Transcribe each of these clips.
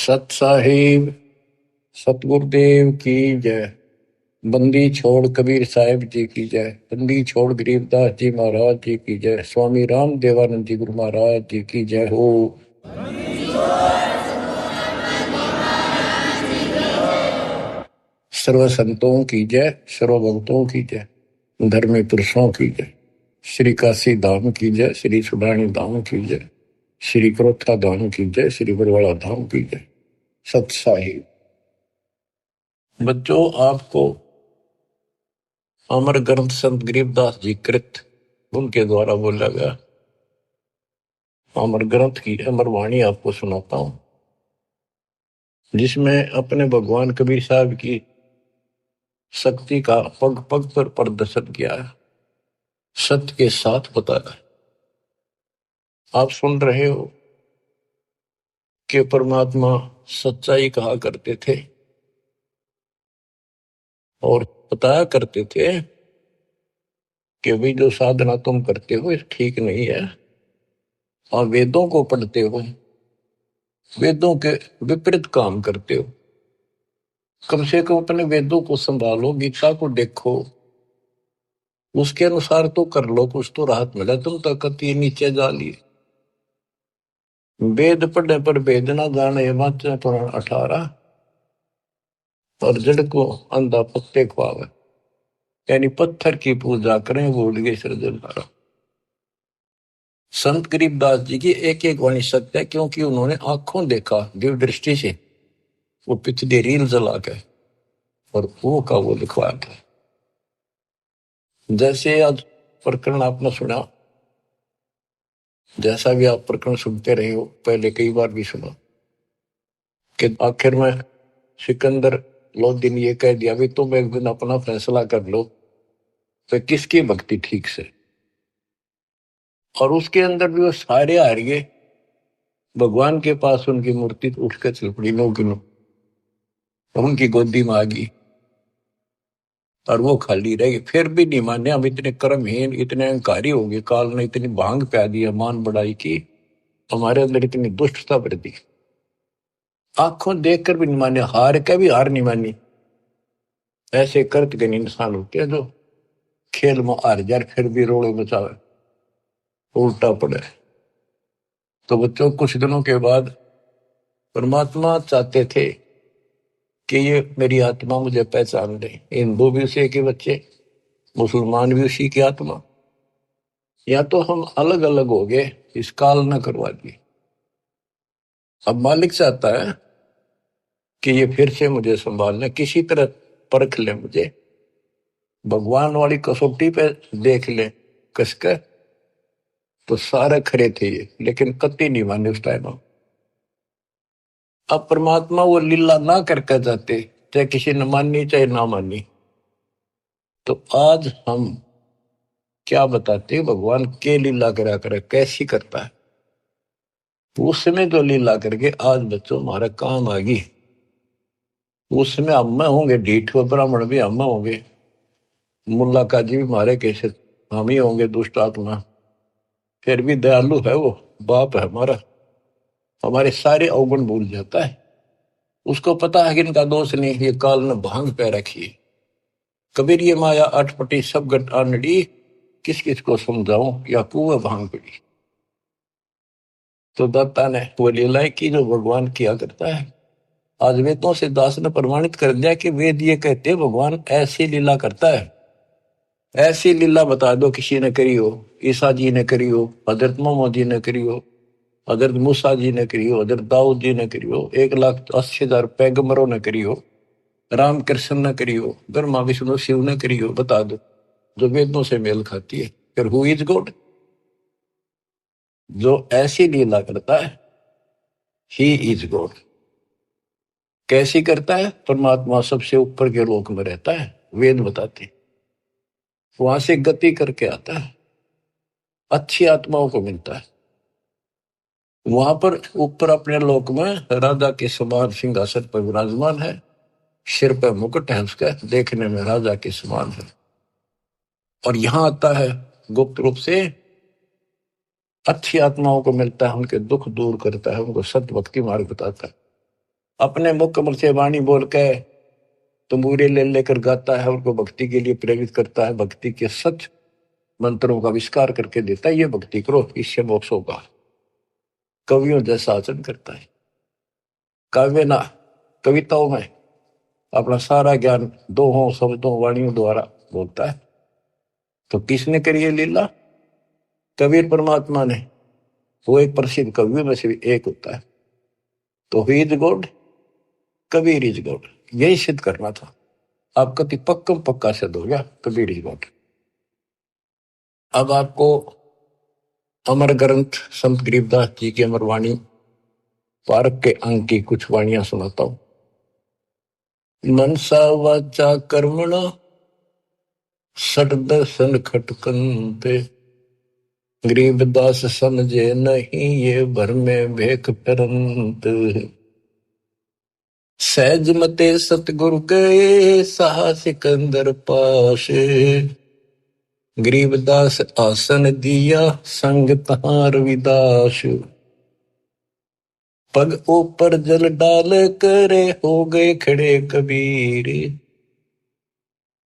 सत साहिब सतगुरुदेव की जय। बंदी छोड़ कबीर साहिब जी की जय। बंदी छोड़ गरीबदास जी महाराज जी की जय। स्वामी राम देवानंद जी गुरु महाराज जी की जय हो। सर्व संतों की जय, सर्व भक्तों की जय, धर्मी पुरुषों की जय। श्री काशी धाम की जय, श्री सुडानी धाम की जय, श्री क्रोथा धाम की जय, श्री बरवाड़ा धाम की जय। सत साहिब बच्चों, आपको अमर ग्रंथ संत गरीबदास जी कृत उनके द्वारा बोला गया अमर ग्रंथ की अमर वाणी आपको सुनाता हूं, जिसमें अपने भगवान कबीर साहब की शक्ति का पग पग पर प्रदर्शन किया है, सत्य के साथ बताया। आप सुन रहे हो कि परमात्मा सच्चाई कहा करते थे और बताया करते थे कि भाई जो साधना तुम करते हो ठीक नहीं है, और वेदों को पढ़ते हो, वेदों के विपरीत काम करते हो। कम से कम अपने वेदों को संभालो, गीता को देखो, उसके अनुसार तो कर लो, कुछ तो राहत मिला। तुम तो कति नीचे जा लिए। वेद पढ़े पर वेद ना जाने, वाचे पुराण 18, और जड़ को अंधा पत्ते खुआवे, यानी पत्थर की पूजा करें भूल गए सृजनहारा। संत गरीबदास जी की एक एक वाणी सत्य है, क्योंकि उन्होंने आंखों देखा दिव्य दृष्टि से, वो पिछले रील जला के और वो का वो लिखवाया था। जैसे आज प्रकरण आपने सुना, जैसा भी आप प्रकरण सुनते रहे हो, पहले कई बार भी सुना, कि आखिर में सिकंदर लोधी ने ये कह दिया भी तुम एक दिन अपना फैसला कर लो तो किसकी भक्ति ठीक से। और उसके अंदर भी वो सारे हार गए। भगवान के पास उनकी मूर्ति उठ कर चल पड़ी, नो की नो, उनकी गोदी में आ गई और वो खाली रह गई। फिर भी नहीं माने, हम इतने कर्महीन, इतने अहंकारी हो गए, काल ने इतनी भांग प्या दी, मान बढ़ाई की, हमारे अंदर इतनी दुष्टता भर दी। आंखों देखकर भी नहीं माने, हार के भी हार नहीं मानी। ऐसे कर्त गण इंसान होते हैं जो खेल में हार जाए फिर भी रोड़े बचावे, उल्टा पड़े। तो बच्चों, कुछ दिनों के बाद परमात्मा चाहते थे कि ये मेरी आत्मा मुझे पहचान ले। हिंदू भी उसी के बच्चे, मुसलमान भी उसी की आत्मा, या तो हम अलग अलग हो गए, इस काल न करवा दी। अब मालिक चाहता है कि ये फिर से मुझे संभालने, किसी तरह परख ले मुझे, भगवान वाली कसौटी पे देख ले कसकर। तो सारे खरे थे ये, लेकिन कति नहीं माने उस टाइम। अब परमात्मा वो लीला ना करके जाते, चाहे किसी ने मानी चाहे ना मानी। तो आज हम क्या बताते, भगवान के लीला करा करे, कैसी करता है। उसमें जो लीला करके आज बच्चों हमारा काम आ गई, उसमें हम होंगे ढीठ, ब्राह्मण भी हम होंगे, मुल्ला काजी भी मारे कैसे हम ही होंगे दुष्ट आत्मा। फिर भी दयालु है वो, बाप है हमारा, हमारे सारे अवगुण भूल जाता है। उसको पता है कि इनका दोष नहीं, ये काल ने भांग पे रखी है। कबीर ये माया अटपटी सब गट आनड़ी, किस किस को समझाऊं, या कुएं भांग पड़ी। तो दत्ता ने वो लीलाएं की जो भगवान किया करता है। आज वेदों से दास ने प्रमाणित कर दिया कि वेद ये कहते भगवान ऐसी लीला करता है। ऐसी लीला बता दो किसी ने करी हो, ईसा जी ने करी हो, हजरत मोहम्मद जी ने करी हो, हजरत मूसा जी ने करी हो, हजरत दाऊद जी ने करी हो, 1,80,000 पैगंबरों ने करी हो, राम कृष्ण ने करी हो, ब्रह्मा विष्णु शिव ने करी हो, बता दो जो वेदों से मेल खाती है। फिर हु इज गॉड? जो ऐसी लीला करता है ही इज गॉड। कैसी करता है? परमात्मा सबसे ऊपर के लोक में रहता है, वेद बताते, वहां से गति करके आता है, अच्छी आत्माओं को मिलता है। वहां पर ऊपर अपने लोक में राजा के समान सिंहासन पर विराजमान है, सिर पर मुकुट है उसका, देखने में राजा के समान है। और यहां आता है गुप्त रूप से, अच्छी आत्माओं को मिलता है, उनके दुख दूर करता है, उनको सत्य भक्ति मार्ग बताता है। अपने मुख कमल से वाणी बोल के तंबूरे ले लेकर गाता है, उनको भक्ति के लिए प्रेरित करता है, भक्ति के सच मंत्रों का आविष्कार करके देता है। ये भक्ति करो, इससे मोक्ष होगा। कवियों जैसा आचरण करता है। काव्य ना कविताओं में अपना सारा ज्ञान दोहों शब्दों वाणियों द्वारा बोलता है। तो किसने करी ये लीला? कबीर परमात्मा ने। वो एक प्रसिद्ध कवियों में से भी एक होता है। तो he is God, Kabir is God, यही सिद्ध करना था। आप कति पक्कम पक्का सिद्ध हो गया, कबीर इज गॉड। अब आपको अमर ग्रंथ संत गरीबदास जी की अमर वाणी पारक के अंग की कुछ वाणियां सुनाता हूं। मनसा वाचा कर्मणा सट दर्शन खटकंते, गरीबदास समझे नहीं ये भर में भेख फिरंत। सहज मते सतगुरु गए सहा सिकंदर पास, गरीबदास आसन दिया संग तहां रविदास। पग ऊपर जल डाल करे हो गए खड़े कबीर,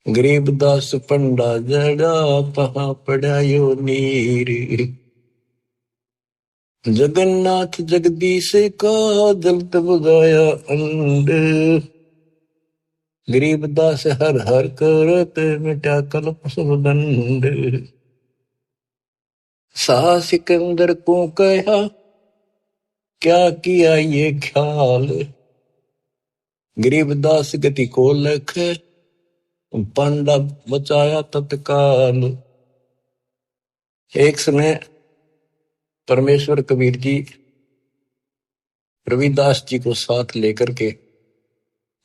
गरीबदास पंडा जड़ा पहा पड़ा यो नीर। जगन्नाथ जगदीश का जलत बुझाया अंड, गरीबदास हर हर करत मिटा कल्प सब दंड। सा सिकंदर को कहा क्या किया ये ख्याल, गरीबदास गति को लख पंडा बचाया तत्काल। एक समय परमेश्वर कबीर जी रविदास जी को साथ लेकर के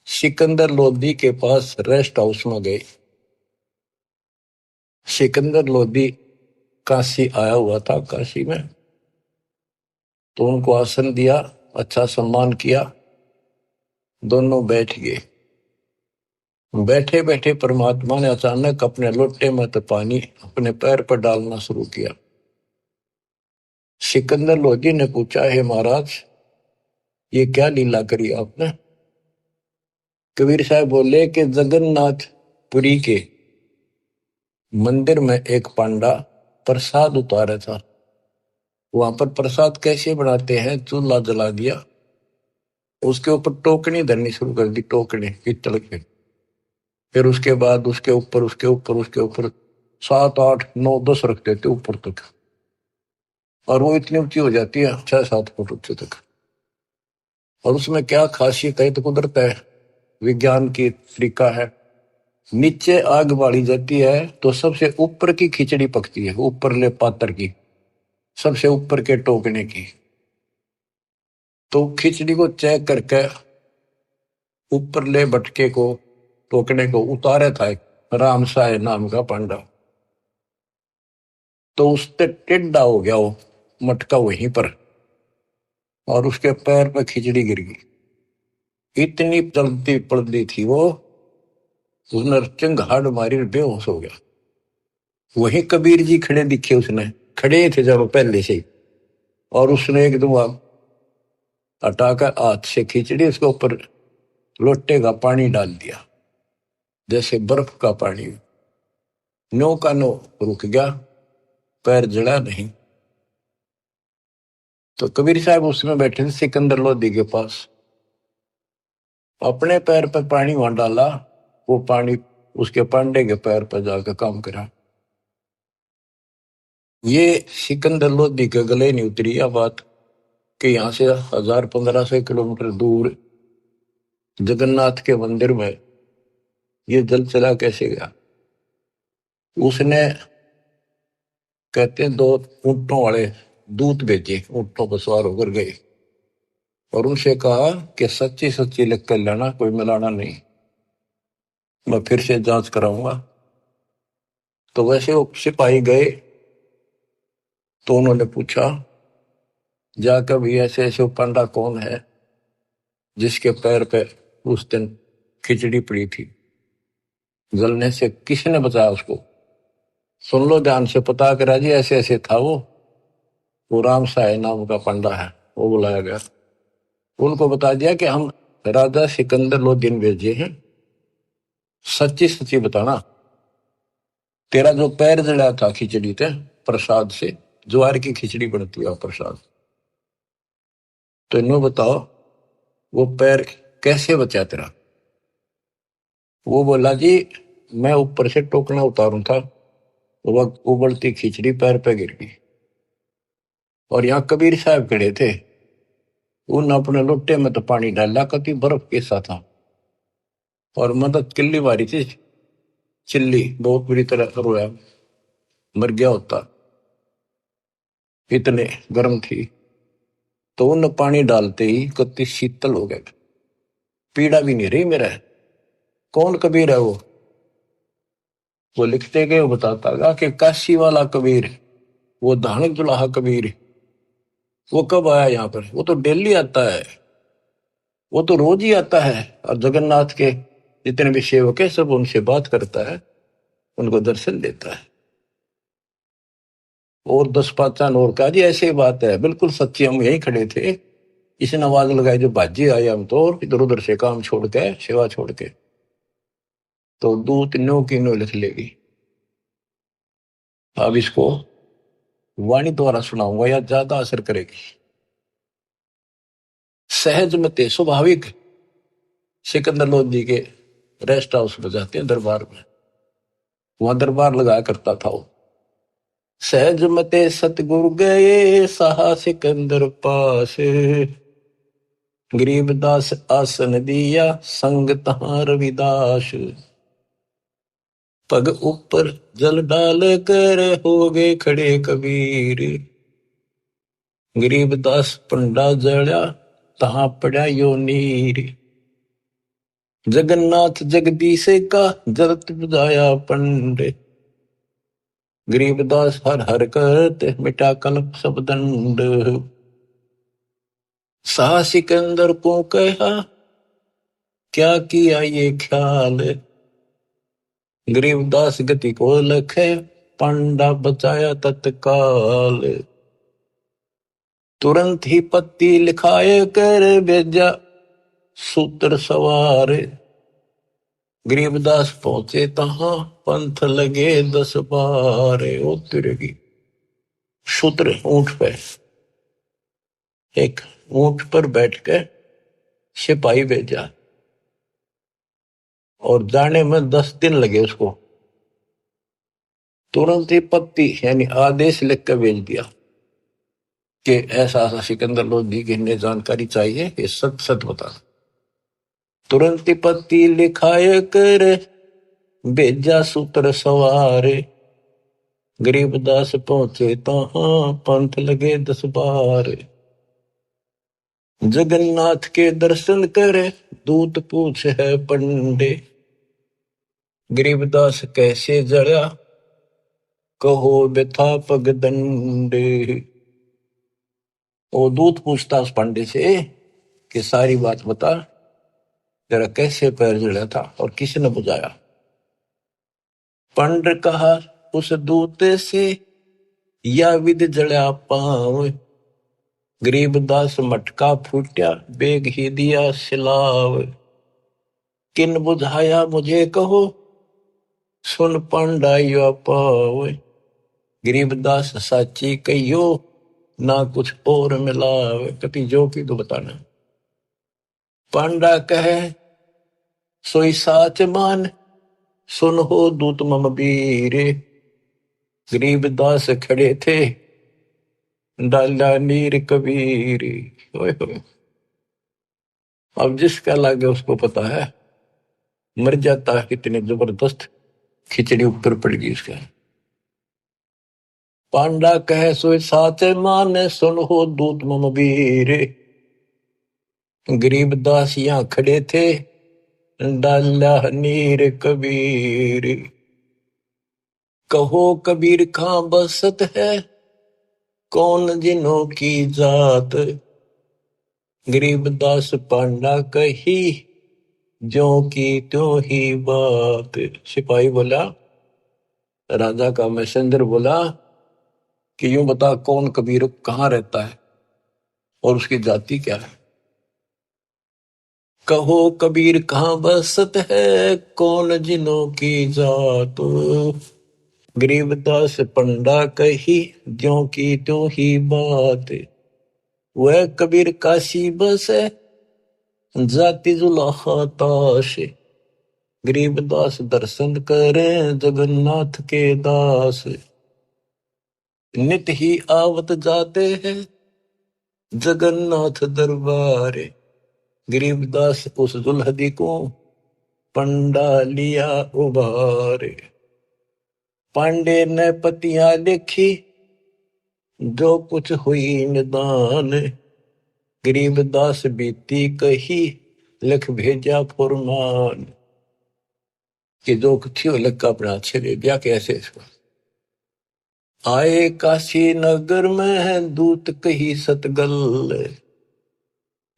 सिकंदर लोधी के पास रेस्ट हाउस में गए। सिकंदर लोधी काशी आया हुआ था, काशी में। तो उनको आसन दिया, अच्छा सम्मान किया, दोनों बैठ गए। बैठे बैठे परमात्मा ने अचानक अपने लोटे में तो पानी अपने पैर पर डालना शुरू किया। सिकंदर लोधी ने पूछा, हे महाराज ये क्या लीला करी आपने? कबीर साहब बोले कि जगन्नाथपुरी के मंदिर में एक पांडा प्रसाद उतारा था। वहां पर प्रसाद कैसे बनाते हैं, चूल्हा जला दिया, उसके ऊपर टोकनी धरनी शुरू कर दी, टोकनी पीतल के। फिर उसके बाद उसके ऊपर 7 8 9 10 रख देते ऊपर तक, और वो इतनी ऊंची हो जाती है 6 7 फुट ऊंचे तक। और उसमें क्या खासियत है, तो कुदरत है, विज्ञान की तरीका है। नीचे आग बाली जाती है तो सबसे ऊपर की खिचड़ी पकती है, ऊपर ले पात्र की, सबसे ऊपर के टोकने की। तो खिचड़ी को चेक करके ऊपर ले भटके को, टोकने को उतारे था एक राम साय नाम का पांडा। तो उससे टेढ़ा हो गया वो मटका वहीं पर, और उसके पैर पर खिचड़ी गिर गई। इतनी जल्दी पड़ती थी वो, उसने चिंगाड़ मारी, बेहोश हो गया। वही कबीर जी खड़े दिखे, उसने खड़े थे जब पहले से ही, और उसने एकदम हटाकर हाथ से खिचड़ी उसके ऊपर लोटे का पानी डाल दिया, जैसे बर्फ का पानी। नो का नो रुक गया, पैर जड़ा नहीं। तो कबीर साहब उसमें बैठे थे सिकंदर लोधी के पास, अपने पैर पर पानी वहां डाला, वो पानी उसके पांडे के पैर पर जाकर काम करा। ये सिकंदर लोधी के गले नहीं उतरी यह बात कि यहां से 1000-1500 किलोमीटर दूर जगन्नाथ के मंदिर में ये जल चला कैसे गया। उसने कहते हैं 2 ऊंटों वाले दूत भेजे, ऊंटों पर सवार होकर गए और उनसे कहा कि सच्ची सच्ची लिख कर लाना, कोई मिलाना नहीं, मैं फिर से जांच कराऊंगा। तो वैसे वो सिपाही गए, तो उन्होंने पूछा जाकर भी ऐसे ऐसे पंडा कौन है जिसके पैर पे उस दिन खिचड़ी पड़ी थी, जलने से किसने बचाया उसको? सुन लो ध्यान से, पता करा जी ऐसे ऐसे था वो राम साय नाम का पंडा है। वो बुलाया गया, उनको बता दिया कि हम राजा सिकंदर लोदीन भेजे हैं, सच्ची सच्ची बताना, तेरा जो पैर जड़ा था खिचड़ी थे प्रसाद से, ज्वार की खिचड़ी बनती है प्रसाद, तो इन्हों बताओ वो पैर कैसे बचा तेरा। वो बोला जी मैं ऊपर से टोकना उतारू था, वो उबलती खिचड़ी पैर पे गिर गई, और यहाँ कबीर साहब खड़े थे, उन अपने लोटे में तो पानी डाला, कति बर्फ कैसा था, और मदद किल्ली मारी थी, चिल्ली बहुत बुरी तरह रोया, मर गया होता, इतने गर्म थी। तो उन पानी डालते ही कति शीतल हो गए, पीड़ा भी नहीं रही मेरा। कौन कबीर है वो लिखते गए, वो बताता गा कि काशी वाला कबीर, वो धानक जुलाहा कबीर, वो कब आया यहाँ पर, वो तो डेली आता है, वो तो रोज ही आता है, और जगन्नाथ के जितने भी सेवक है सब उनसे बात करता है, उनको दर्शन देता है। और 10 5 और कहा जी ऐसी बात है, बिल्कुल सच्ची, हम यही खड़े थे, इसने आवाज लगाई जो बाजी आए, हम तो इधर उधर से काम छोड़ के सेवा छोड़ के, तो दूत नो की नो लिख लेगी। अब इसको वाणी द्वारा सुनाऊंगा या ज्यादा असर करेगी। सहज मते स्वाभाविक सिकंदर लोधी के रेस्ट हाउस में जाते हैं, दरबार में, वहां दरबार लगाया करता था वो। सहज मते सतगुरु गए साहा सिकंदर पास, गरीबदास आसन दिया संग तहां रविदास, पग ऊपर जल डाल कर हो गए खड़े कबीर, गरीबदास पंडा जड़ा तहां पड़ा यो नीर, जगन्नाथ जगदीश का जलत बुझाया पंडे, गरीबदास हर हर करते मिटा कल्प सब दंड, सा सिकंदर को कहा क्या किया ये ख्याल, गरीबदास गति को लखे पंडा बचाया तत्काल, तुरंत ही पत्ती लिखाए कर भेजा सूत्र सवार, गरीबदास पहुंचे तहां पंथ लगे 10 12, ओ तिरगी सूत्र ऊंट पे, एक ऊंट पर बैठ कर सिपाही भेजा, और जाने में 10 दिन लगे उसको, तुरंत ही पत्ती यानी आदेश लिख कर भेज दिया कि ऐसा ऐसा सिकंदर लोधी की इन्हें जानकारी चाहिए, ये सच सच बता। तुरंत ही पत्ती लिखाए कर भेजा सूत्र सवार, गरीबदास पहुंचे तहां पंथ लगे 10 12, जगन्नाथ के दर्शन करे दूत पूछ है पंडे, गरीबदास कैसे जड़ा कहो व्यथा पग दंडे। वो दूत पूछता उस पंडे से कि सारी बात बता, तेरा कैसे पैर जड़ा था और किसने बुझाया। पंड कहा उस दूत से या विद जड़ा पांव, गरीबदास मटका फूट्या बेग ही दिया सिलाव, किन बुझाया मुझे कहो सुन पंडाइया पाव, गरीबदास साची कहियो ना कुछ और मिलावे, कति जो की तो बताना। पांडा कहे सोई साच मान सुन हो दूत मम बीरे, गरीबदास खड़े थे डाला नीर कबीर। अब जिसका लागे उसको पता है, मर जाता है कितने जबरदस्त खिचड़ी ऊपर पड़ गई उसका। पांडा कहे सोई साचे मान सुन हो दूत मम बीर, गरीबदास यहाँ खड़े थे डाला नीर कबीर, कहो कबीर खां बसत है कौन जिनों की जात, गरीबदास पांडा कही जो की त्यों ही बात। सिपाही बोला, राजा का मैसेंजर बोला कि यूं बता कौन कबीर कहाँ रहता है और उसकी जाति क्या है। कहो कबीर कहाँ बसत है, कौन जिनों की जात। गरीबदास पंडा कही, ज्यों की त्यों ही बात। वह कबीर काशी बसे, जाति जुलाहा ताश। गरीबदास दर्शन करें, जगन्नाथ के दास। नित ही आवत जाते हैं, जगन्नाथ दरबार। गरीबदास उस दुल्हदी को, पंडा लिया उबार। पांडे ने पतियां देखी, जो कुछ हुई निदान। गरीबदास बीती कही, लिख भेजा फुरमान। कि जो कुछ हो लिख अपना अच्छे दे दिया। कैसे इसको आए काशी नगर में, दूत कही सतगल।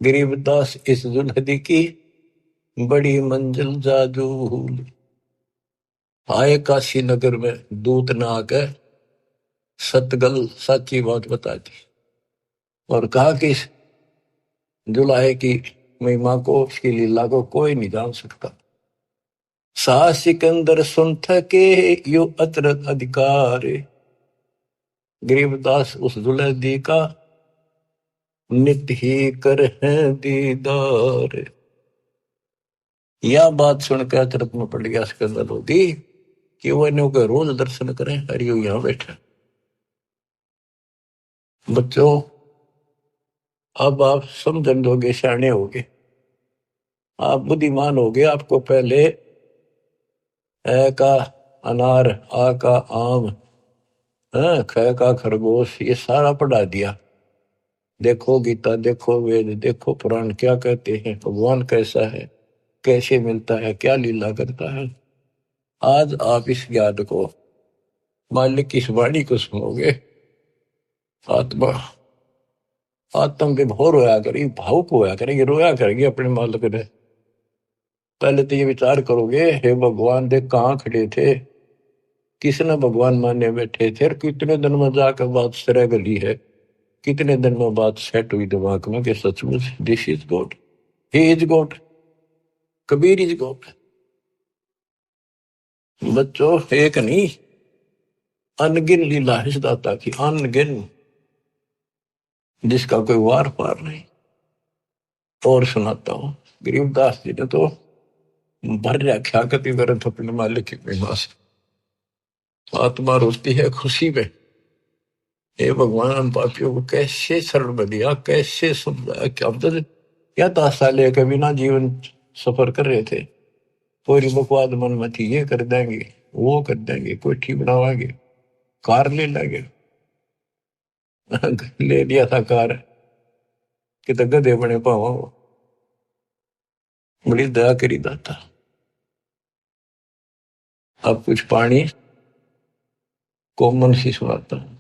गरीबदास इस दुल्हदी की, बड़ी मंजिल जाजूल। आए काशी नगर में, दूत ना आकर सतगल सच्ची बात बता दी और कहा कि इस जुलाहे की महिमा को, उसकी लीला को कोई नहीं जान सकता। सा सिकंदर सुन थके, यो अतरत अधिकार। गरीबदास उस दुल्हदी का, नित ही कर है दीदार। यह बात सुनकर अतरत में पड़ गया सिकंदर लोधी कि वो इन्हों के रोज दर्शन करें। हरियो यहां बैठा। बच्चों अब आप समझन दोगे, सियाने होगे, आप बुद्धिमान होगे। आपको पहले ए का अनार, आ का आम, ख का खरगोश, ये सारा पढ़ा दिया। देखो गीता, देखो वेद, देखो पुराण क्या कहते हैं, भगवान कैसा है, कैसे मिलता है, क्या लीला करता है। आज आप इस ज्ञान को, मालिक की इस वाणी को सुनोगे, आत्मा आत्म विभोर होया करेगी, भावुक होया करेगी, रोया करेगी अपने मालिक ने। पहले तो ये विचार करोगे, हे भगवान देख कहाँ खड़े थे, किसने भगवान माने बैठे थे, और कितने दिन में जाकर बात सरे गली है, कितने दिन में बात सेट हुई दिमाग में कि सचमुच this is God, he is God, Kabir is God. बच्चों एक नहीं, अनगिन लीला है इस दाता की, अनगिन, जिसका कोई वार पार नहीं। और सुनाता हूं, गरीबदास जी ने तो भर रखा कति वरत अपने मालिक की महिमा से। आत्मा रोती है खुशी में, हे भगवान हम पापियों को कैसे शरण में दिया, कैसे समझाया। क्या क्या ताशा लेकर बिना जीवन सफर कर रहे थे, पूरी बकवाद मन में थी, ये कर देंगे, वो कर देंगे, कोठी बनावाएंगे, कार ले लेंगे। ले लिया था कार कि तो गधे बने पावा। बड़ी दया करी दाता। अब कुछ पानी कोमल सी सुनाता हूं।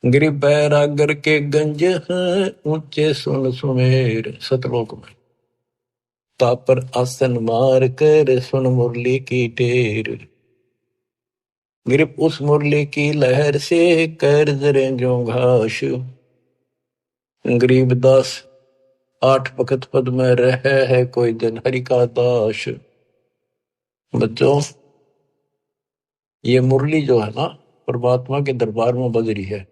गिरिप बैरागर के गंज हैं, ऊंचे सुन सुमेर, सतलोक में तापर आसन मार कर, सुन मुरली की टेर। गिरिप उस मुरली की लहर से, कर जरे जो घास। गरीबदास आठ पखत पद में रहे है, कोई दिन हरि का दास। बच्चों ये मुरली जो है ना, परमात्मा के दरबार में बज रही है।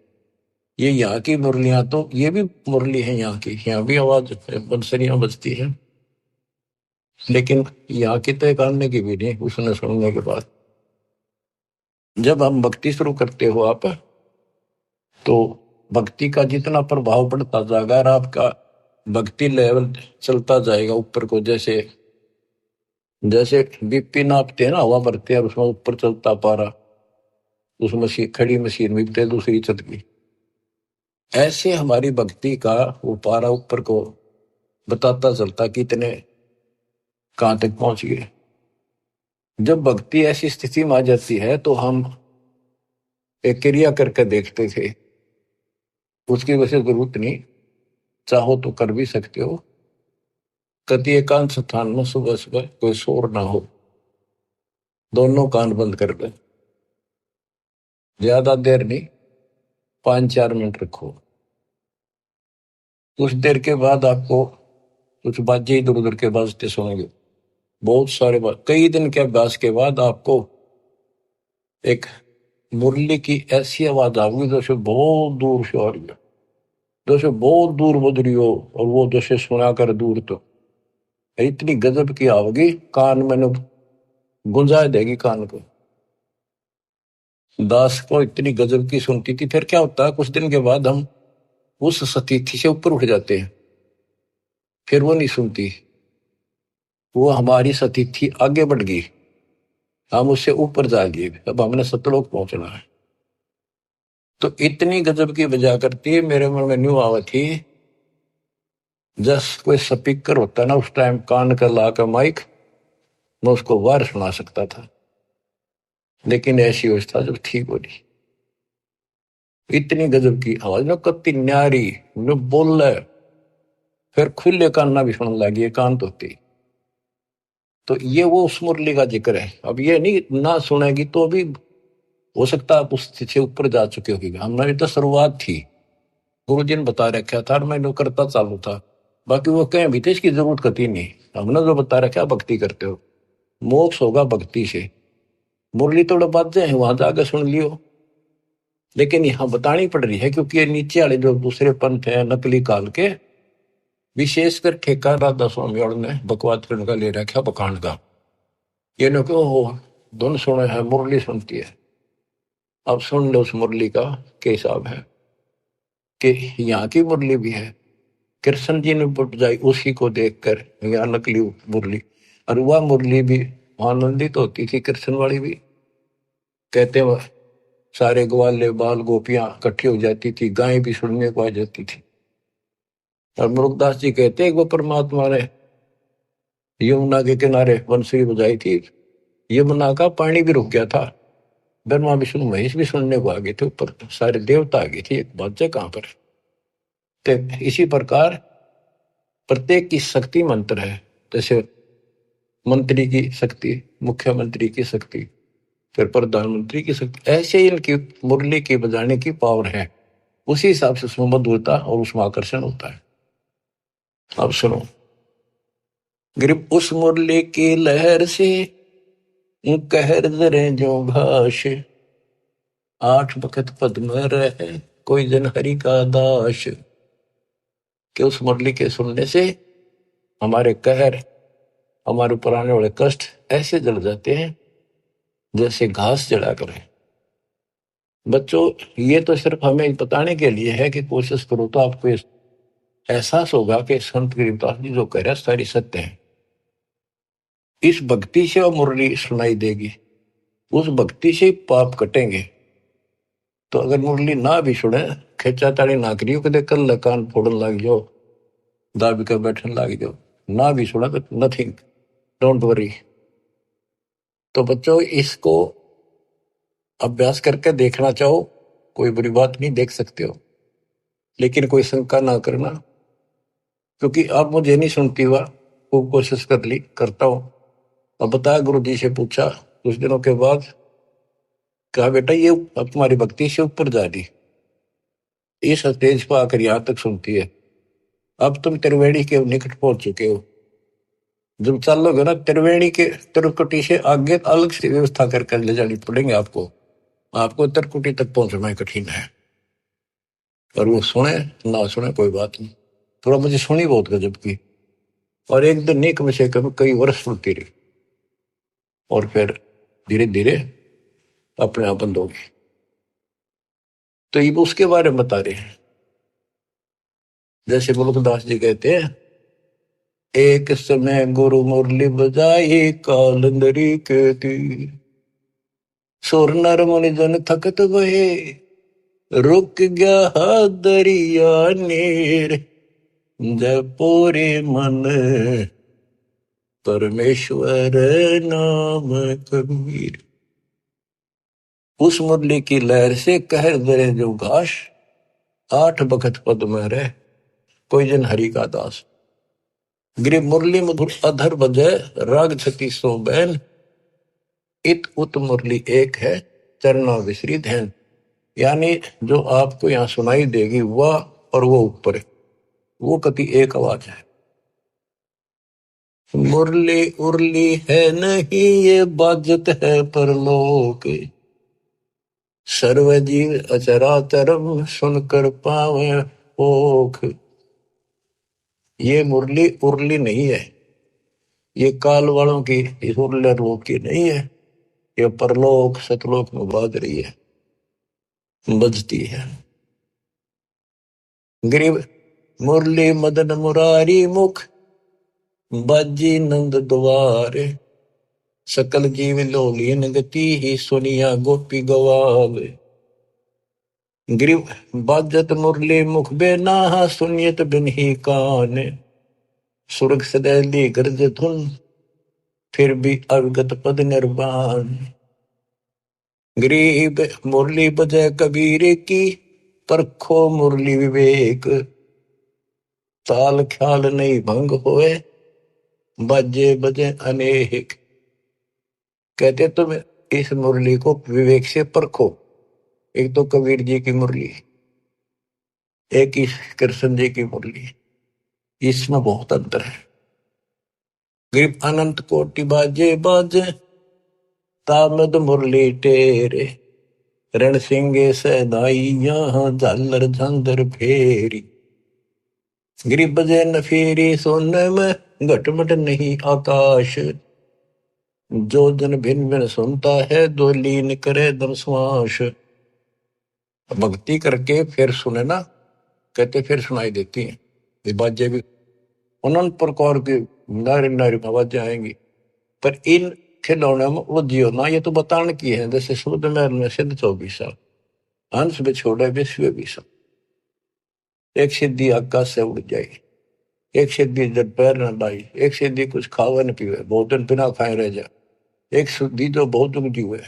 ये यहाँ की मुरलियां, तो ये भी मुरली है यहाँ की, यहाँ भी आवाज बंसरियां बजती है, लेकिन यहाँ की तय करने की भी नहीं। उसने सुनने के बाद जब हम भक्ति शुरू करते हो आप, तो भक्ति का जितना प्रभाव पड़ता जाएगा और आपका भक्ति लेवल चलता जाएगा ऊपर को। जैसे जैसे बीपी नापते हैं ना, हवा भरते हैं, उसमें ऊपर चलता पारा, उस मशीन, खड़ी मशीन बीपते दूसरी चल गई। ऐसे हमारी भक्ति का वो पारा ऊपर को बताता चलता कितने कहां तक पहुंच गए। जब भक्ति ऐसी स्थिति में आ जाती है, तो हम एक क्रिया करके देखते थे, उसकी वैसे जरूरत नहीं, चाहो तो कर भी सकते हो। कति एकांत स्थान में सुबह सुबह कोई शोर ना हो, दोनों कान बंद कर ले, ज्यादा देर नहीं, 5-4 मिनट रखो। कुछ देर के बाद आपको कुछ बाजे इधर उधर के बाजते सुनेंगे, बहुत सारे कई दिन के अभ्यास के बाद आपको एक मुरली की ऐसी आवाज आऊगी जैसे बहुत दूर से आ रही है, जैसे बहुत दूर बज रही हो, और वो जैसे सुना कर दूर तो इतनी गजब की आओगी, कान में गुंजा देगी कान को। दास को इतनी गजब की सुनती थी। फिर क्या होता है, कुछ दिन के बाद हम उस सतीथि से ऊपर उठ जाते हैं, फिर वो नहीं सुनती, वो हमारी सतीथि आगे बढ़ गई, हम उससे ऊपर जा गए, अब हमने सतलोक पहुंचना है। तो इतनी गजब की बजा करती है, मेरे मन में न्यू आवा थी, जस कोई स्पीकर होता ना उस टाइम कान का ला कर माइक, मैं उसको वार सुना सकता था, लेकिन ऐसी अवस्था जब ठीक हो रही, इतनी गजब की आवाज ना, कत्ती न्यारी जो बोल रहा है, फिर खुले कान ना भी सुनने लगी, कान तो होती। तो ये वो उस मुरली का जिक्र है। अब ये नहीं ना सुनेगी तो भी हो सकता है आप उस से ऊपर जा चुके होगी, हमारी तो शुरुआत थी, गुरु जी ने बता रखा था, मैं करता चालू था, बाकी वो कहें भी थे इसकी जरूरत कती नहीं, हमने जो बता रखा भक्ति करते हो, मोक्ष होगा भक्ति से। मुरली थोड़ा बातें हैं वहां जाकर सुन लियो, लेकिन यहाँ बतानी पड़ रही है क्योंकि ये नीचे वाले जो दूसरे पंथ है नकली काल के, विशेषकर ठेका राधा स्वामी और ने बकवाद करने का ले रखा बखान का, ये न क्यों धुन सुने है मुरली सुनती है। अब सुन लो उस मुरली का क्या हिसाब है, कि यहाँ की मुरली भी है, कृष्ण जी ने बजाई उसी को देखकर, यहाँ नकली मुरली, और वह मुरली भी आनंदित होती थी, कृष्ण वाली भी, कहते वह सारे ग्वाले बाल गोपियां इकट्ठी हो जाती थी, गाय भी सुनने को आ जाती थी। और मुरुगदास जी कहते हैं वो परमात्मा ने यमुना के किनारे बंसुरी बजाई थी, यमुना का पानी भी रुक गया था, ब्रह्मा विष्णु महेश भी सुनने को आ गए थे, ऊपर सारे देवता आ गए थे, एक बात है कहां पर। तो इसी प्रकार प्रत्येक की शक्ति मंत्र है, जैसे मंत्री की शक्ति, मुख्यमंत्री की शक्ति, फिर प्रधानमंत्री की शक्ति, ऐसे ही इनकी मुरली की बजाने की पावर है, उसी हिसाब से उसमें मधुरता और उसमें आकर्षण होता है। अब सुनो, गिर उस मुरली की लहर से कहर जरे जो घास, आठ बखत पद्म रहे कोई जन हरि का दास। कि उस मुरली के सुनने से हमारे कहर, हमारे ऊपर आने वाले कष्ट ऐसे जल जाते हैं जैसे घास जला कर। बच्चों, ये तो सिर्फ हमें बताने के लिए है कि कोशिश करो तो आपको एहसास होगा कि संत गरीबदास जी जो कह रहे हैं सारी सत्य है। इस भक्ति से वो मुरली सुनाई देगी, उस भक्ति से पाप कटेंगे। तो अगर मुरली ना भी सुने, खेचा ताड़ी ना करियो, कदे कल कान फोड़न लग जाओ, दाबी कर बैठने लग जाओ, ना भी सुना तो नथिंग, डोंट वरी। तो बच्चों, इसको अभ्यास करके देखना चाहो, कोई बुरी बात नहीं, देख सकते हो, लेकिन कोई शंका ना करना, क्योंकि अब मुझे नहीं सुनती हुआ, खूब कोशिश कर ली, करता हूं। अब बताया, गुरु जी से पूछा कुछ दिनों के बाद, कहा बेटा ये अब तुम्हारी भक्ति से ऊपर जा रही, इस स्टेज पर आकर यहां तक सुनती है, अब तुम त्रिवेणी के निकट पहुंच चुके हो, जब चलोगे ना त्रिवेणी के त्रिकुटी से आगे अलग से व्यवस्था करके ले जानी पड़ेंगे आपको, आपको त्रिकुटी तक पहुंचना कठिन है। और वो सुने ना सुने कोई बात नहीं, थोड़ा मुझे सुनी बहुत गजब की, और एक दिन नहीं कम से कम कई वर्ष सुनती रही, और फिर धीरे धीरे अपने आप बंद होगी। तो ये उसके बारे में बता रहे हैं, जैसे मुल्कदास जी कहते हैं, एक समय गुरु मुरली बजाई कालंदरी के तीर, सुर नर मुनि जन थकत भये, रुक गया दरिया नीर, जय पूरे मन परमेश्वर नाम कबीर। उस मुरली की लहर से कहर दरे जो घास, आठ बखत पद में रहे कोई जन हरि का दास। गिर मुरली मधुर अधर बजे राग छती सो बैन, इत उत मुरली एक है चरना विसरित है। यानी जो आपको यहाँ सुनाई देगी वह और वो ऊपर, वो कति एक आवाज है। मुरली उरली है नहीं ये बाजत है परलोक, सर्वजीव अचराचरम सुनकर पावे ओख। ये मुरली उरली नहीं है, ये काल वालों की इस उरले लोक की नहीं है, ये परलोक सतलोक में बाज रही है, बजती है। ग्रीव मुरली मदन मुरारी मुख, बाजी नंद द्वारे, सकल जीव लोलीन गति ही सुनिया गोपी गवावे। ग्रीव बाजत मुरली मुख बेना सुनियत बिन ही कान, सुरग सदैली गर्ज धुन फिर भी अवगत पद निर्वाण। गरीब मुरली बजय कबीर की, परखो मुरली विवेक, ताल ख्याल नहीं भंग होए, बाजे बजे अनेक। कहते तुम इस मुरली को विवेक से परखो। एक तो कबीर जी की मुरली, एक ही कृष्ण जी की मुरली, इसमें बहुत अंतर है। गरीब अनंत कोटि बाजे बाजे, तामद मुरली टेरे, रण सिंगे सदाई यहाँ झालर झांझर फेरी। गिरिब बजे न फेरी सोने में घटमट नहीं आकाश, जो जन भिन्न भिन्न सुनता है दो लीन करे दम श्वास। भक्ति करके फिर सुने ना, कहते फिर सुनाई देती हैं ये बाजें भी, अनंत प्रकार की नारी नारी आवाजें आएंगी। पर इन खिलौने में उलझियो ना, ये तो बताने की है। जैसे शुद्ध महल में सिद्ध 24 हंस में छोड़े विश्व भी सब, एक सिद्धि आकाश से उड़ जाए, एक सिद्धि जब पैर न लाई, एक सिद्धि कुछ खावे न पीवे, बहुत दिन बिना खाए रह जाए, एक सिद्धि जो बहुत उगती हुए।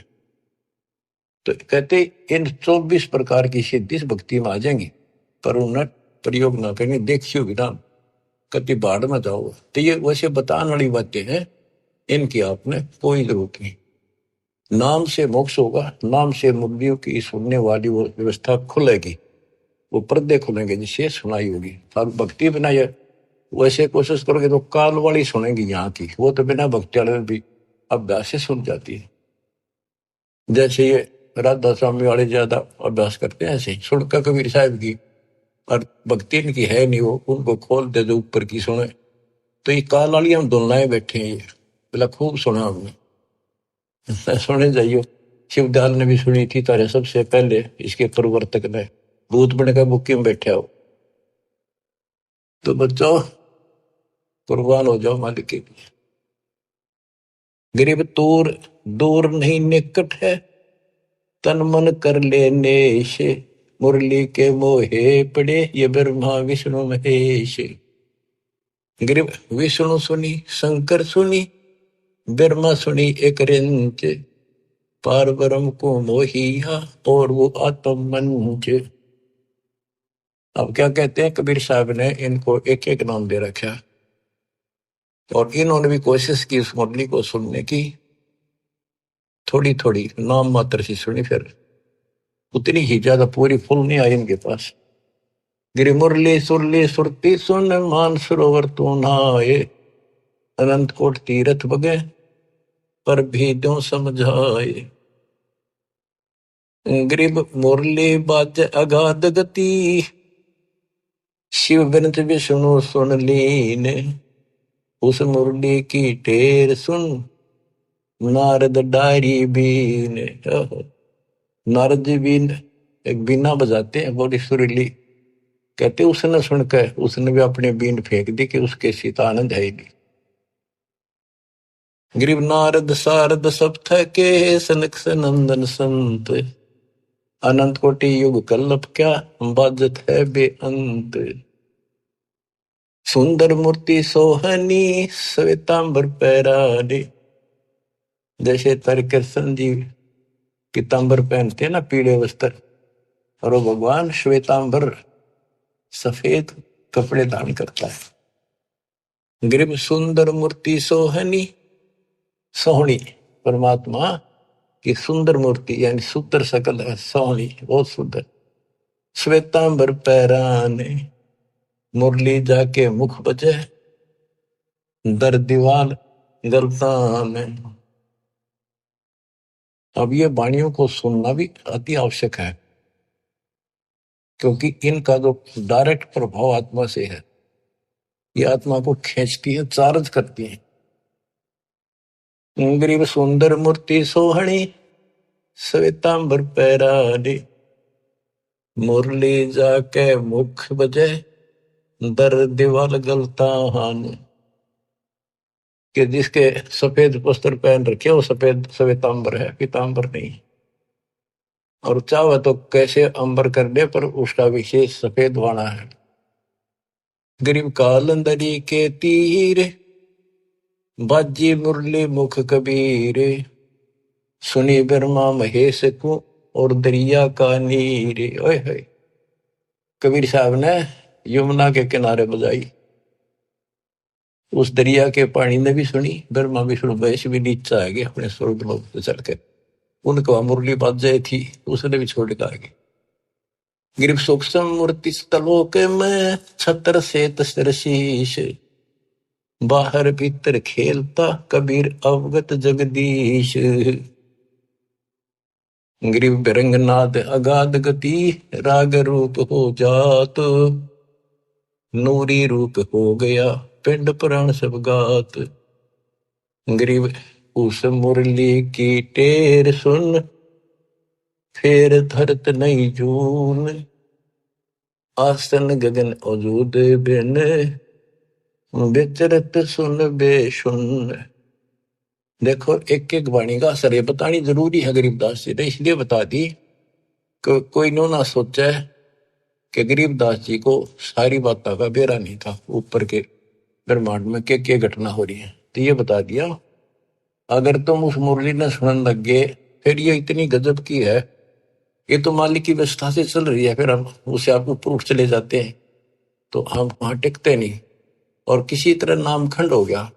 तो कहते इन 24 प्रकार की सिद्धि इस भक्ति में आ जाएंगी, पर उन्हें प्रयोग ना करेंगे, देखियो भी ना, कति बाढ़ में जाओ। तो ये वैसे बताने वाली बातें हैं, इनकी आपने कोई जरूरत नहीं। नाम से मोक्ष होगा, नाम से मुक्तियों की सुनने वाली वो व्यवस्था खुलेगी, वो पर्दे खुलेंगे जिससे सुनाई होगी। और भक्ति बिना ये वैसे कोशिश करोगे तो काल वाली सुनेगी यहाँ की, वो तो बिना भक्ति वाले भी अभ्यास से सुन जाती है। जैसे ये राधा स्वामी वाले ज्यादा अभ्यास करते हैं, ऐसे ही सुनकर कबीर साहब की, और भक्ति इनकी है नहीं, वो उनको खोल दे जो ऊपर की सुने। तो ये काल वाली हम दुलनाए बैठे हैं, ये बोला खूब सुना हमने। सुने जाइयो, शिवदयाल ने भी सुनी थी तारे सबसे पहले, इसके प्रवर्तक ने, भूत बन का बुक्की में बैठे हो। तो बच्चों कुर्बान हो जाओ मालिक के लिए। गरीब दूर दूर नहीं निकट है, तन मन कर ले नेश, मुरली के मोहे पड़े ये ब्रह्मा विष्णु महेश। गरीब विष्णु सुनी, शंकर सुनी, ब्रह्मा सुनी एक रिंच, पार ब्रह्म को मोहिया और वो आत्म मंच। अब क्या कहते हैं कबीर साहब ने इनको एक एक नाम दे रखा, और इन्होंने भी कोशिश की उस मुरली को सुनने की, थोड़ी थोड़ी नाम मात्र से सुनी, फिर उतनी ही ज्यादा पूरी फुल नहीं आई इनके पास। गिरी मुरली सुरली सुरती सुन, मान सरोवर तू नहाए, अनंत कोट तीरथ बगे पर भी दो समझाए। गरीब मुरली बाज अगाध गति, शिव बिनत विष्णु सुन लीन, उस मुरली की टेर सुन नारद डारी बीन। नारद जी बीन एक बीना बजाते हैं बड़ी सुरीली, कहते उसने सुनकर उसने भी अपने बीन फेंक दी कि उसके सीता आनंद है नहीं। गरीब नारद सारद सब थके, सनक सनंदन संत, अनंत कोटि युग कल्लप क्या बाजत है बेअंत। सुंदर मूर्ति सोहनी, श्वेतांबर पैराडे, जैसे कृष्ण जी पीतांबर पहनते हैं ना, पीले वस्त्र, और वो भगवान श्वेतांबर सफेद कपड़े धारण करता है। गरीब सुंदर मूर्ति सोहनी, सोहनी परमात्मा की सुंदर मूर्ति, यानी सुंदर सकल है, सोहनी बहुत सुंदर। श्वेतांबर पैराने, मुरली जाके मुख बजे, दर दीवार गलता में। अब ये वाणियों को सुनना भी अति आवश्यक है, क्योंकि इनका जो डायरेक्ट प्रभाव आत्मा से है, ये आत्मा को खींचती है, चार्ज करती है। गरीब सुंदर मूर्ति सोहणी, श्वेतांबर पैराडे, मुरली जाके मुख बजे, दर दीवार गलता हान। कि जिसके सफेद वस्त्र पहन रखे वो सफेद श्वेतांबर है, पीतांबर नहीं। और चाहे तो कैसे अंबर कर दे, पर उसका विशेष सफेद वाणा है। गरीब कालंदरी के तीर, बाजी मुरली मुख कबीर, सुनी ब्रह्मा महेश को, और दरिया का नीर। ओए होए, कबीर साहब ने यमुना के किनारे बजाई, उस दरिया के पानी ने भी सुनी, ब्रह्मा विष्णु महेश भी नीचा आ गए अपने स्वर्ग लोक से चढ़कर। उनको मुरली बाजे थी, उसने भी छोड़ के आगे। गिरिव सूक्ष्म मूर्ति तलोक में, छत्र से तस्तर शीश, बाहर भीतर खेलता कबीर अवगत जगदीश। गिरिव बिरंगनाद अगाध गति, राग रूप हो जात, नूरी रूप हो गया पिंड पुराण सब गात। गिरिव उस मुरली की टेर सुन, फेर धरत नहीं जून, आसन गगन अजूद बिन, विचरत सुन बेसुन। देखो एक एक वाणी का असर बतानी जरूरी है गरीबदास जी ने, इसलिए बता दी कि कोई नो ना सोचा है कि गरीबदास जी को सारी बातों का बेरा नहीं था, ऊपर के ब्रह्मांड में क्या घटना हो रही है। तो ये बता दिया, अगर तुम उस मुरली ने सुनने लग गए, फिर ये इतनी गजब की है, ये तो मालिक की व्यवस्था से चल रही है, फिर हम उसे आप ऊपर उठ चले जाते हैं तो हम वहां टिकते नहीं, और किसी तरह नामखंड हो गया,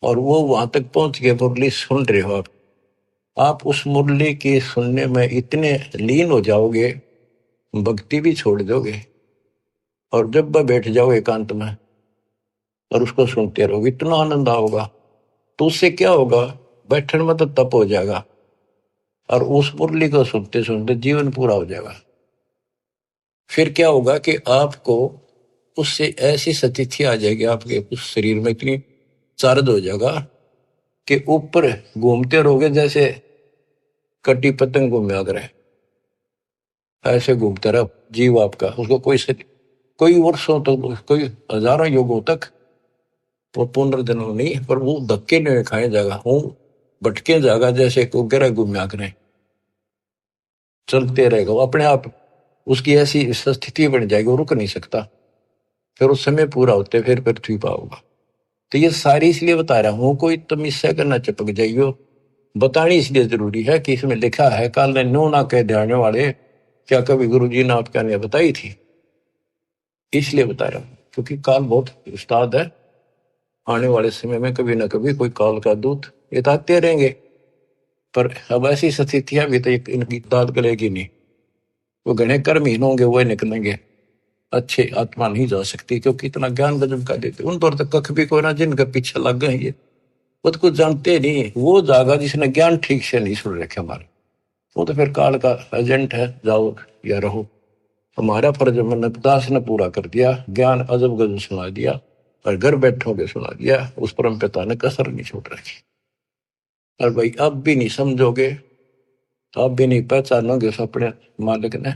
और वो वहां तक पहुंच गए, मुरली सुन रहे हो आप उस मुरली के सुनने में इतने लीन हो जाओगे, भक्ति भी छोड़ दोगे, और जब वह बैठ जाओ एकांत में और उसको सुनते रहोगे, इतना आनंद आओगा। तो उससे क्या होगा, बैठने में तो तप हो जाएगा, और उस मुरली को सुनते सुनते जीवन पूरा हो जाएगा। फिर क्या होगा कि आपको उससे ऐसी स्थिति आ जाएगी, आपके उस शरीर में इतनी चार्ज हो जाएगा कि ऊपर घूमते रहोगे, जैसे कटी पतंग घूमे अगर ऐसे घूमता रहा जीव आपका, उसको कोई वर्षों तक, कोई हजारों युगों तक वो पुनर्जन्म नहीं, पर वो धक्के नहीं खाए जाएगा, हूं भटके जाएगा, जैसे को गिरा घूमया करें, चलते रहेगा वो अपने आप। उसकी ऐसी स्थिति बन जाएगी, वो रुक नहीं सकता, फिर उस समय पूरा होते फिर पृथ्वी पर होगा। तो ये सारी इसलिए बता रहा हूं, कोई तुम इससे करना चिपक जाइयो, बतानी इसलिए जरूरी है कि इसमें लिखा है, काल ने नो ना कह जाने वाले, क्या कभी गुरु जी ने आपका ने बताई थी, इसलिए बता रहा हूं, क्योंकि काल बहुत उस्ताद है। आने वाले समय में कभी ना कभी कोई काल का दूत बताते रहेंगे, पर अब ऐसी स्थितियां भी तो इनकी दाद गलेगी नहीं, वो घने कर्महीन होंगे, वो निकलेंगे, अच्छे आत्मा नहीं जा सकती, क्योंकि इतना ज्ञान गजब का देते उन पर तो कख भी कोई ना, जिनके पीछे लग गए ये वो तो कुछ जानते नहीं, वो जागा जिसने ज्ञान ठीक से नहीं सुन रखे हमारे, वो तो फिर काल का एजेंट है, जाओ या रहो। हमारा फर्ज मैंने दास ने पूरा कर दिया, ज्ञान अजब गजब सुना दिया, और घर बैठोगे सुना दिया, उस परम पिता ने कसर नहीं छोड़ रखी। और भाई अब भी नहीं समझोगे, अब भी नहीं पहचानोगे उस अपने मालिक ने,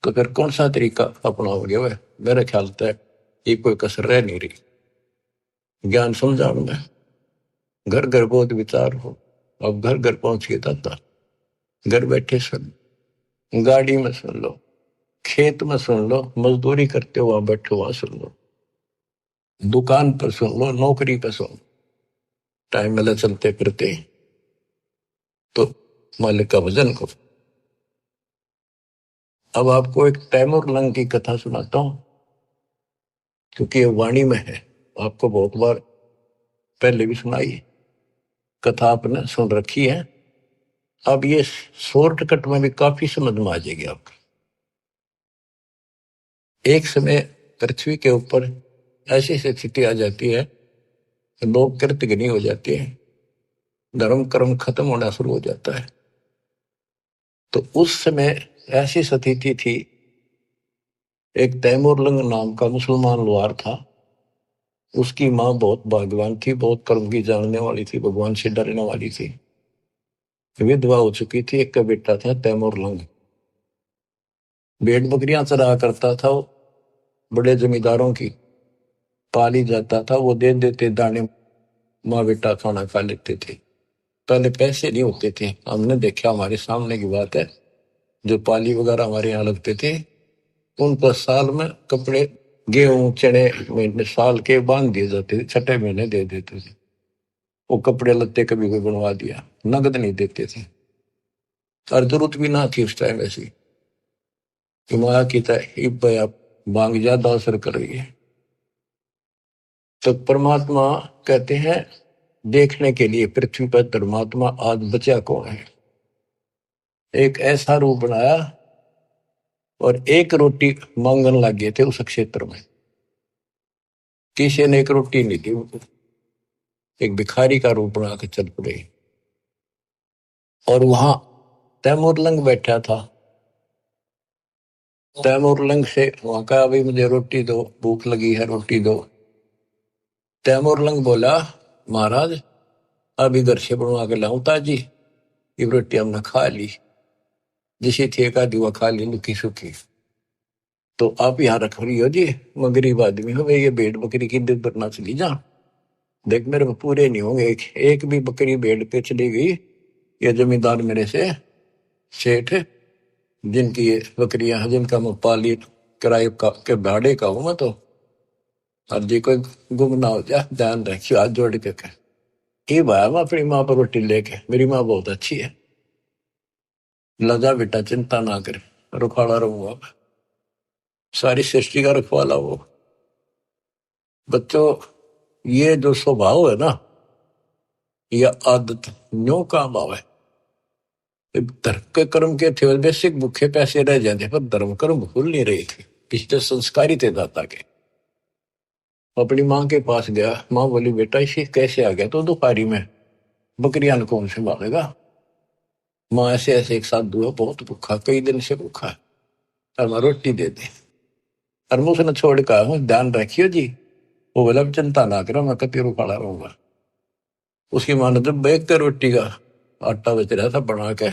तो फिर कौन सा तरीका अपनाओगे वह, मेरे ख्याल तक ये कोई कसर रह नहीं रही। ज्ञान समझाओ में घर घर बहुत विचार हो, अब घर घर पहुंच के दाता, घर बैठे सुन, गाड़ी में सुन लो, खेत में सुन लो, मजदूरी करते हो वहां बैठे वहां सुन लो, दुकान पर सुन लो, नौकरी पर सुन, टाइम मिला चलते फिरते, तो मालिक का भजन करो। अब आपको एक तैमूर लंग की कथा सुनाता हूं, क्योंकि ये वाणी में है, आपको बहुत बार पहले भी सुनाई है, कथा आपने सुन रखी है। अब ये शॉर्टकट में भी काफी समझ में आ जाएगी आपको। एक समय पृथ्वी के ऊपर ऐसी स्थिति आ जाती है, लोग कृतघ्नी हो जाते हैं, धर्म कर्म खत्म होना शुरू हो जाता है। तो उस समय ऐसी स्थिति थी, एक तैमूरलंग नाम का मुसलमान लोहार था, उसकी माँ बहुत भाग्यवान थी, बहुत कर्म की जानने वाली थी, भगवान से डरने वाली थी, विधवा हो चुकी थी, एक का बेटा था तैमूरलंग, भेड़ बकरियां चरा करता था, वो बड़े जमींदारों की पाली जाता था, वो दे देते दाने, माँ बेटा खाना खा लेते थे। पहले पैसे नहीं होते थे, हमने देखा, हमारे सामने की बात है, जो पाली वगैरह हमारे यहाँ लगते थे, उनको साल में कपड़े, गेहूं चने महीने साल के बांध दिए जाते थे, छठे महीने दे देते थे। वो कपड़े लत्ते कभी कोई बनवा दिया, नगद नहीं देते थे। और जरूरत भी ना थी उस टाइम ऐसी कि माया की तय मांग ज्यादा असर कर रही है। तो परमात्मा कहते हैं, देखने के लिए पृथ्वी पर परमात्मा आज बचा कौन है। एक ऐसा रूप बनाया और एक रोटी मांगने लग गए थे उस क्षेत्र में, किसी ने एक रोटी नहीं दी, एक भिखारी का रूप बना के चल पड़े। और वहां तैमूरलंग बैठा था, तैमूरलंग से वहां कहा, भाई मुझे रोटी दो, भूख लगी है, रोटी दो। तैमूरलंग बोला, महाराज अभी घर से बनवा के लाऊं ताजी, ये रोटी हमने खा ली, जिसे थे का दिवा खा ली लुकी सुखी, तो आप यहाँ रख रही हो जी, मैं गरीब आदमी हूँ, ये भेड़ बकरी की दूध बरना चली जा, देख मेरे पूरे नहीं होंगे, एक भी बकरी भेड़ पे चली गई, ये जमींदार मेरे से सेठ, जिनकी ये बकरियां हैं, जिनका मैं पाली किराए का के भाड़े का हूं मैं, तो और जी कोई गुम ना हो जाए, ध्यान रखियो, हाथ जोड़ के कह ये भाया, मैं अपनी माँ पर रोटी लेके, मेरी माँ बहुत अच्छी है, लजा बेटा चिंता ना कर, रुखाड़ा रहूंगा मैं, सारी सृष्टि का रखवाला वो। बच्चों, ये जो स्वभाव है ना, यह आदत न्यो काम आवे। धर्म के कर्म के थे बेसिक भूखे पैसे रह जाते, पर धर्म कर्म भूल नहीं रहे थे, पिछले संस्कारी थे दाता के। अपनी माँ के पास गया, माँ बोली बेटा इसे कैसे आ गया, तो दोपहरी में बकरियां कौन संभालेगा। माँ ऐसे ऐसे एक साथ दुआ, बहुत भूखा, कई दिन से भूखा है, और माँ रोटी दे दे। और मैं उसने छोड़ कर, ध्यान रखियो जी, वो बोला चिंता ना करो, मैं कतीरू खड़ा रहूंगा। उसकी माँ ने जब बैग के रोटी का आटा बेच रहा था बना के,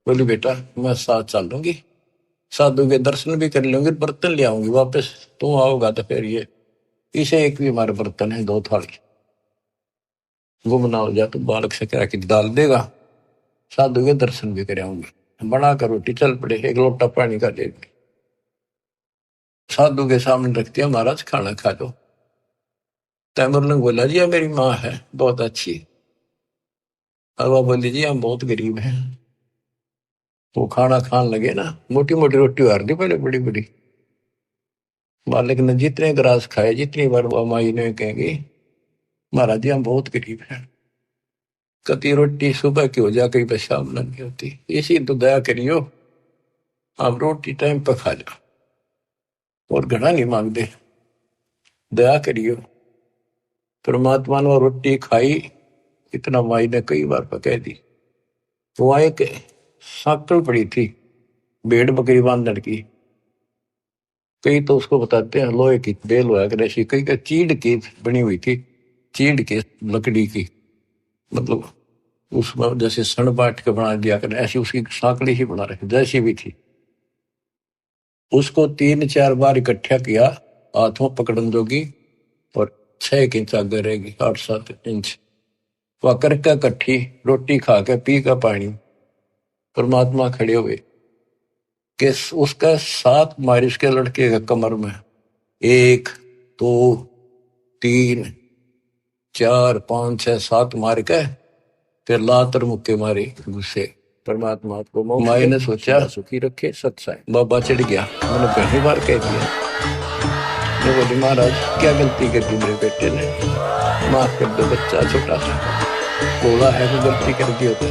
बोली बेटा मैं साथ चल लूंगी, साधु के दर्शन भी कर लूंगी, बर्तन ले आऊंगी वापस, तुम आओगा तो फिर ये इसे एक भी हमारे बर्तन है, 2 थाली, गुम ना हो जाए तो बालक से कह के डाल देगा, साधु के दर्शन भी कर आऊंगी। बना कर रोटी चल पड़े, एक लोटा पानी का दे, साधु के सामने रखती है, महाराज खाना खा लो। तैमूरलंग बोला जी मेरी माँ है बहुत अच्छी, और वह बोली जी हम बहुत गरीब हैं। वो खाना खान लगे ना, मोटी मोटी रोटी उतार दी पहले, बड़ी बड़ी, बालक ने जितने ग्रास खाए, जितनी बार वो माई ने कहेंगे महाराज जी हम बहुत गरीब हैं, कति रोटी सुबह की हो जा, कई पर शाम नहीं होती, इसी तो दया करियो, आप रोटी टाइम पर खा जाओ और घना नहीं मांगते, दया करियो। परमात्मा ने रोटी खाई, इतना माई ने कई बार पकह दी। वहां एक साकल पड़ी थी भेड़ बकरी बांधने की, कई तो उसको बताते हैं लोहे की बेल हुआ करे, कई का चीड़ की बनी हुई थी, चीड़ की लकड़ी की, मतलब उसमें जैसे सन बांट के बना दिया करे, ऐसी उसकी साकड़ी ही बना रखी जैसी भी थी। उसको 3-4 बार इकट्ठा किया, हाथों पकड़न जोगी, और 6 इंच आगे रहेगी, 8-7 इंच, वह करके इकट्ठी रोटी खा के पी का पानी, परमात्मा खड़े हुए कि उसका 7 मारी उसके लड़के के कमर में, 1 2 3 4 5 6 7 मार के फिर लातर मुक्के मारे गुस्से। परमात्मा को माई ने सोचा सुखी रखे सत्साई, बाबा चिढ़ गया, मैंने पहली बार कह दिया। मैं बोली महाराज क्या गलती कर दी मेरे बेटे ने, माफ कर दो, बच्चा छोटा सा बोला है तो गलती कर दी होता,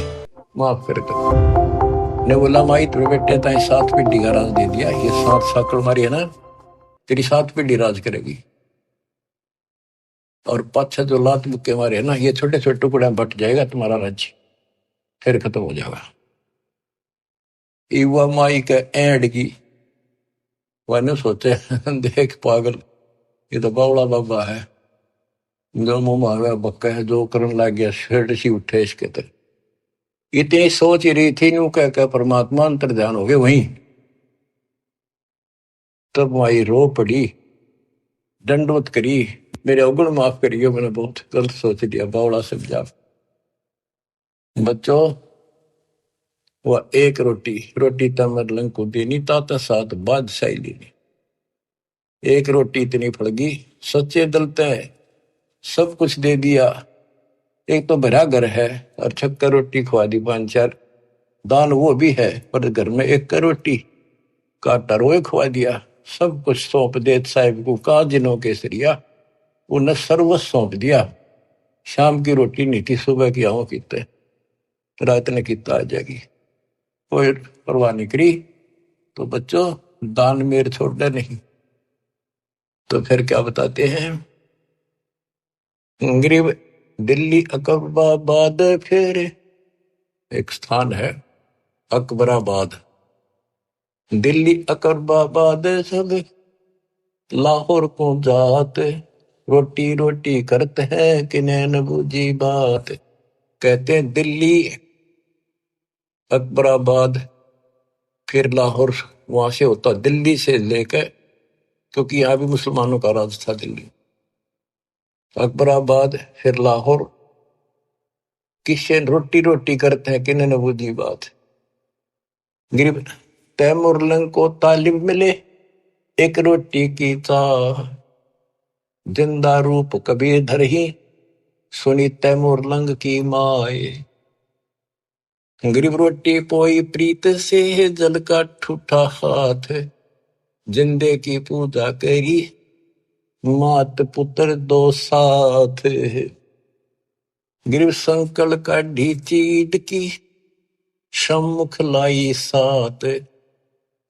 माफ कर दो। ने बोला माई तेरे बेटे ताई 7 पीढ़ी का राज दे दिया, ये 7 साकड़ मारी है ना, तेरी 7 पीढ़ी राज करेगी। और पाछा जो लात मुक्के मारे ना, ये छोटे छोटे टुकड़े में बट जाएगा तुम्हारा राज्य, फिर खत्म हो जाएगा। युवा माई के एंड की वह सोचे देख पागल, ये तो बावड़ा बाबा है, जो मुंह मांगा बक्का है, जो करने लग गया शेड सी उठे इसके तक। इतनी सोच ही रही थी यूं कह परमात्मा अंतर ध्यान हो गए वहीं। तब माई रो पड़ी, दंडवत करी, मेरे अवगुण माफ करियो, मैंने बहुत गलत सोच लिया, बावड़ा समझा। बच्चों, वह एक रोटी रोटी तमर लंग को देनी ताता साथ बादशाही लेनी। एक रोटी इतनी फड़गी, सच्चे दिल ते सब कुछ दे दिया। एक तो भरा घर है और छक्कर रोटी खवा दी, 5-4 दान वो भी है, पर घर में एक का रोटी काटा रोए खवा दिया। सब कुछ सौंप दे साहिब को, का जिनों केसरिया, उन्हें सर्वस्व सौंप दिया। शाम की रोटी नहीं थी, सुबह की आओ कीते, रात ने किता आ जाएगी, कोई परवाह नहीं करी। तो बच्चों, दान मेर छोड़ना नहीं। तो फिर क्या बताते हैं, गरीब दिल्ली अकबराबाद, फिर एक स्थान है अकबराबाद, दिल्ली अकबराबाद सब लाहौर को जात, रोटी रोटी करते हैं कि नैन बूझी बात। कहते हैं दिल्ली अकबराबाद फिर लाहौर, वहां से होता दिल्ली से लेकर, क्योंकि यहाँ भी मुसलमानों का राज था दिल्ली, अकबराबाद फिर लाहौर, किससे रोटी रोटी करते हैं कि नैन बूझी बात। गरीब तैमुरलंग को तालीम मिले एक रोटी की चाह, जिंदा रूप कबीर धर ही सुनी तैमुरलंग की माए। गरीब रोटी पोई प्रीत से जल का ठूठा हाथ, जिंदे की पूजा करी मात पुत्र दो साथ। गरीब संकल का ढी चीट की सम्मुख लाई सात,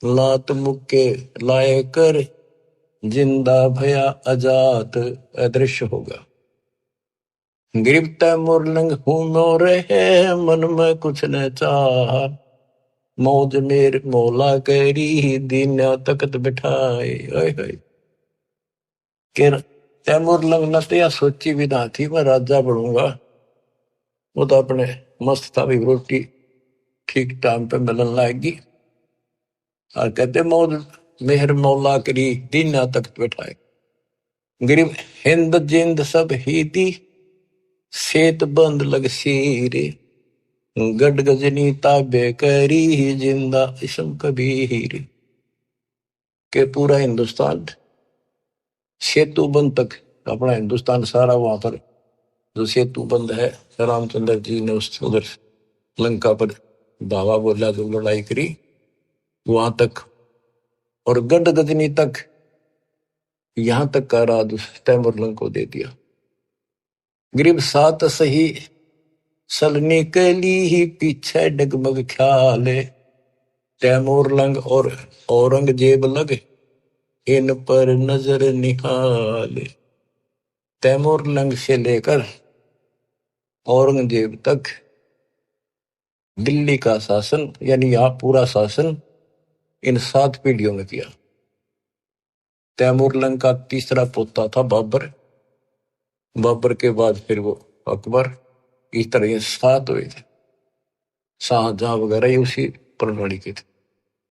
लात मुक्के लाए कर जिंदा भया अजात, अदृश्य होगा। गरीब तैमुरलंग हूं मोरे है, मन में कुछ न चाह, मौज मेर मौला करी दीना तकत बिठाए। तैमुरलंग न तो यह सोची भी ना थी मैं राजा बनूंगा, वो तो अपने मस्त था भी, रोटी ठीक टाइम पे मिलन लाएगी। और कहते मौज मेहर मौला करी दीना तकत बिठाए। गरीब हिंद जिंद सब ही दी, सेत बंद लग सीरे, गड गजनी ताबे करी जिंदा इसम कबीर। के पूरा हिंदुस्तान सेतु बंद तक, अपना हिंदुस्तान सारा वहां पर जो सेतु बंद है, रामचंद्र जी ने उस उधर लंका पर धावा बोला, जो लड़ाई करी वहां तक, और गड गजनी तक, यहां तक का राज तैमुरलंग को दे दिया। गरीब सात सही सलनी के लिए पीछे डगमग ख्याल, तैमुरलंग और औरंगजेब लग इन पर नजर निहाल। तैमुरलंग से लेकर औरंगजेब तक दिल्ली का शासन, यानी यहां पूरा शासन इन 7 पीढ़ियों में किया। तैमुरलंग का तीसरा पोता था बाबर, बाबर के बाद फिर वो अकबर, इस तरह ये 7 हुए थे। शाहजहां वगैरह ये उसी प्रणाली के थे।